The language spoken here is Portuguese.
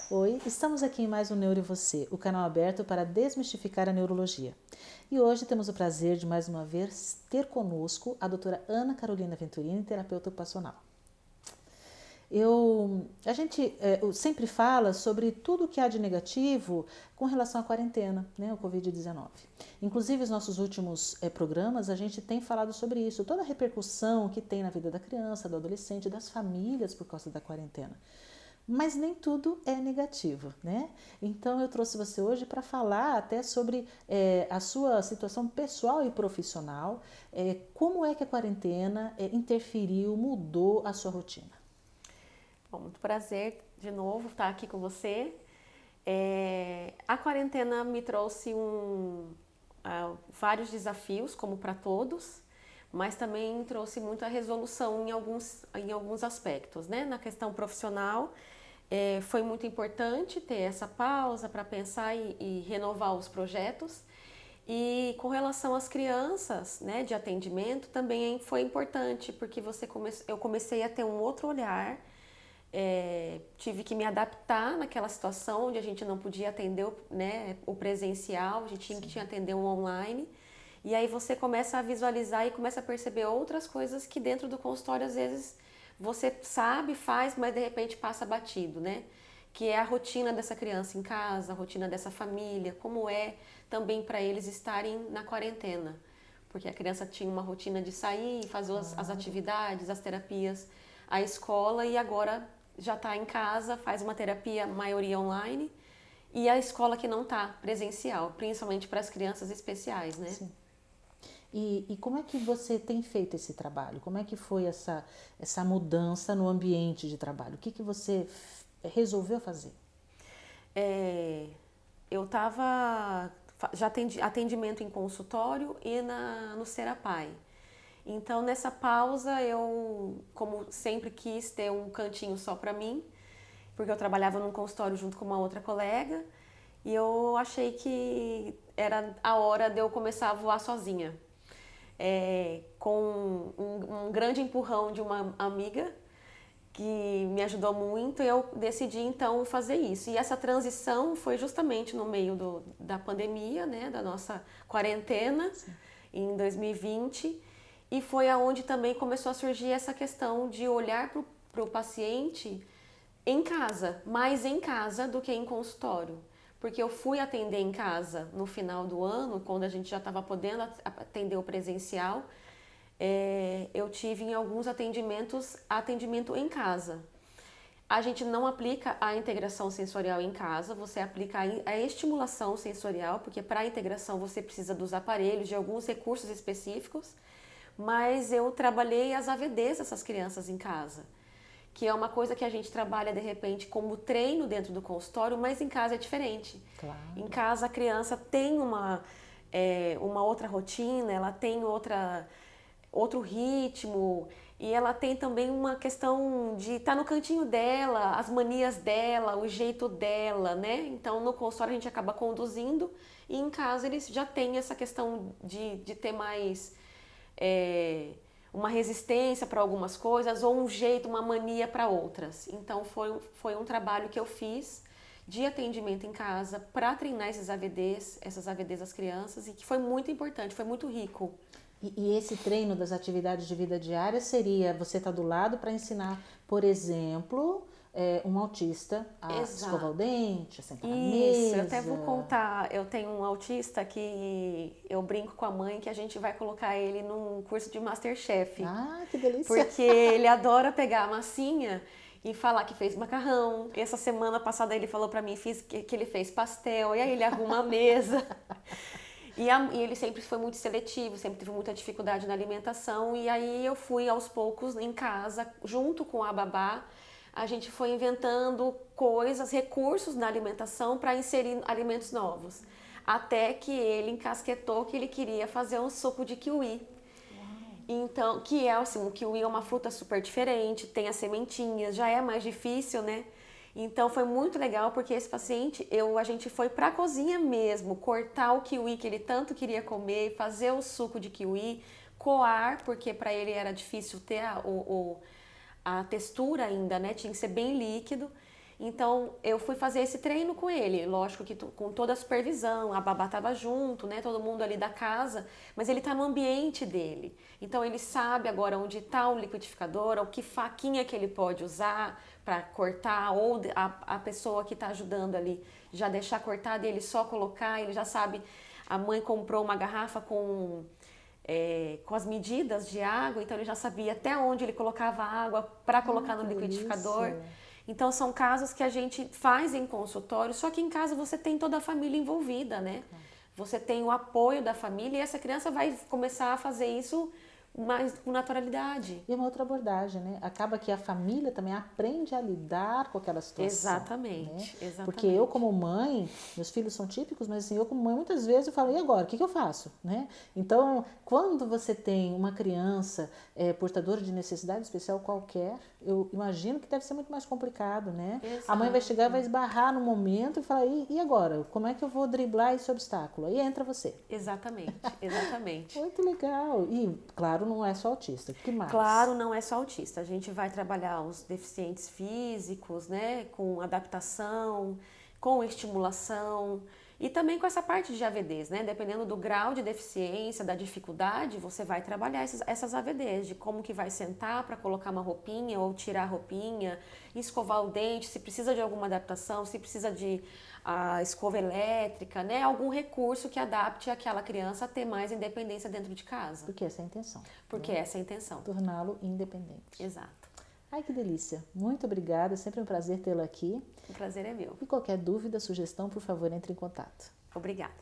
Oi, estamos aqui em mais um Neuro e Você, o canal aberto para desmistificar a neurologia. E hoje temos o prazer de mais uma vez ter conosco a doutora Ana Carolina Venturini, terapeuta ocupacional. A gente sempre fala sobre tudo que há de negativo com relação à quarentena, né, o Covid-19. Inclusive, os nossos últimos programas, a gente tem falado sobre isso, toda a repercussão que tem na vida da criança, do adolescente, das famílias por causa da quarentena. Mas nem tudo é negativo, né? Então eu trouxe você hoje para falar até sobre a sua situação pessoal e profissional, como é que a quarentena interferiu, mudou a sua rotina. Bom, muito prazer de novo estar aqui com você. A quarentena me trouxe vários desafios, como para todos, mas também trouxe muita resolução em alguns aspectos, né? Na questão profissional, foi muito importante ter essa pausa para pensar e renovar os projetos. E com relação às crianças, né, de atendimento, também foi importante, porque eu comecei a ter um outro olhar, tive que me adaptar naquela situação onde a gente não podia atender o presencial, a gente tinha que atender o online. E aí você começa a visualizar e começa a perceber outras coisas que dentro do consultório, às vezes, você sabe, faz, mas de repente passa batido, né? Que é a rotina dessa criança em casa, a rotina dessa família, como é também para eles estarem na quarentena. Porque a criança tinha uma rotina de sair, fazer as atividades, as terapias, a escola, e agora já está em casa, faz uma terapia, maioria online, e a escola que não está presencial, principalmente para as crianças especiais, né? Sim. E como é que você tem feito esse trabalho? Como é que foi essa mudança no ambiente de trabalho? O que você resolveu fazer? Eu estava já atendimento em consultório e no Serapai. Então, nessa pausa, eu, como sempre quis ter um cantinho só para mim, porque eu trabalhava num consultório junto com uma outra colega, e eu achei que era a hora de eu começar a voar sozinha. Com um grande empurrão de uma amiga que me ajudou muito, eu decidi então fazer isso. E essa transição foi justamente no meio da pandemia, né, da nossa quarentena, em 2020, e foi aonde também começou a surgir essa questão de olhar para o paciente em casa, mais em casa do que em consultório. Porque eu fui atender em casa no final do ano, quando a gente já estava podendo atender o presencial, eu tive em alguns atendimento em casa. A gente não aplica a integração sensorial em casa, você aplica a estimulação sensorial, porque para a integração você precisa dos aparelhos, de alguns recursos específicos, mas eu trabalhei as AVDs dessas crianças em casa, que é uma coisa que a gente trabalha de repente como treino dentro do consultório, mas em casa é diferente. Claro. Em casa a criança tem uma outra rotina, ela tem outro ritmo, e ela tem também uma questão de estar no cantinho dela, as manias dela, o jeito dela, né? Então no consultório a gente acaba conduzindo, e em casa eles já têm essa questão de ter mais uma resistência para algumas coisas, ou um jeito, uma mania para outras. Então foi um trabalho que eu fiz de atendimento em casa para treinar essas AVDs das crianças, e que foi muito importante, foi muito rico. E esse treino das atividades de vida diária seria você estar do lado para ensinar, por exemplo, um autista a escovar o dente, a sentar na mesa. Isso, eu até vou contar. Eu tenho um autista que eu brinco com a mãe que a gente vai colocar ele num curso de Masterchef. Ah, que delícia! Porque ele adora pegar a massinha e falar que fez macarrão. Essa semana passada ele falou para mim que ele fez pastel, e aí ele arruma a mesa. E ele sempre foi muito seletivo, sempre teve muita dificuldade na alimentação, e aí eu fui aos poucos em casa, junto com a babá, a gente foi inventando coisas, recursos na alimentação para inserir alimentos novos. Até que ele encasquetou que ele queria fazer um suco de kiwi. Então, que é assim, o kiwi é uma fruta super diferente, tem as sementinhas, já é mais difícil, né? Então foi muito legal porque esse paciente, a gente foi para a cozinha mesmo, cortar o kiwi que ele tanto queria comer, fazer o suco de kiwi, coar, porque para ele era difícil ter a textura ainda, né? Tinha que ser bem líquido. Então eu fui fazer esse treino com ele, lógico que com toda a supervisão, a babá estava junto, né? Todo mundo ali da casa, mas ele está no ambiente dele. Então ele sabe agora onde está o liquidificador, ou que faquinha que ele pode usar para cortar, ou a pessoa que está ajudando ali já deixar cortado e ele só colocar, ele já sabe. A mãe comprou uma garrafa com as medidas de água, então ele já sabia até onde ele colocava a água para colocar no liquidificador. Delícia. Então são casos que a gente faz em consultório, só que em casa você tem toda a família envolvida, né? Você tem o apoio da família e essa criança vai começar a fazer isso mais com naturalidade. E uma outra abordagem, né? Acaba que a família também aprende a lidar com aquela situação. Exatamente, né? exatamente. Porque eu como mãe, meus filhos são típicos, mas assim, eu como mãe muitas vezes eu falo, e agora, o que eu faço? Né? Então, quando você tem uma criança portadora de necessidade especial qualquer, eu imagino que deve ser muito mais complicado, né? Exato. A mãe vai chegar, vai esbarrar no momento e falar, e agora? Como é que eu vou driblar esse obstáculo? Aí entra você. Exatamente, exatamente. Muito legal. E, claro, não é só autista. O que mais? Claro, não é só autista. A gente vai trabalhar os deficientes físicos, né? Com adaptação, com estimulação e também com essa parte de AVDs, né? Dependendo do grau de deficiência, da dificuldade, você vai trabalhar essas AVDs, de como que vai sentar para colocar uma roupinha ou tirar a roupinha, escovar o dente, se precisa de alguma adaptação, se precisa de escova elétrica, né? Algum recurso que adapte aquela criança a ter mais independência dentro de casa. Porque essa é a intenção. Porque né? essa é a intenção. Torná-lo independente. Exato. Ai, que delícia. Muito obrigada. É sempre um prazer tê-la aqui. O prazer é meu. E qualquer dúvida, sugestão, por favor, entre em contato. Obrigada.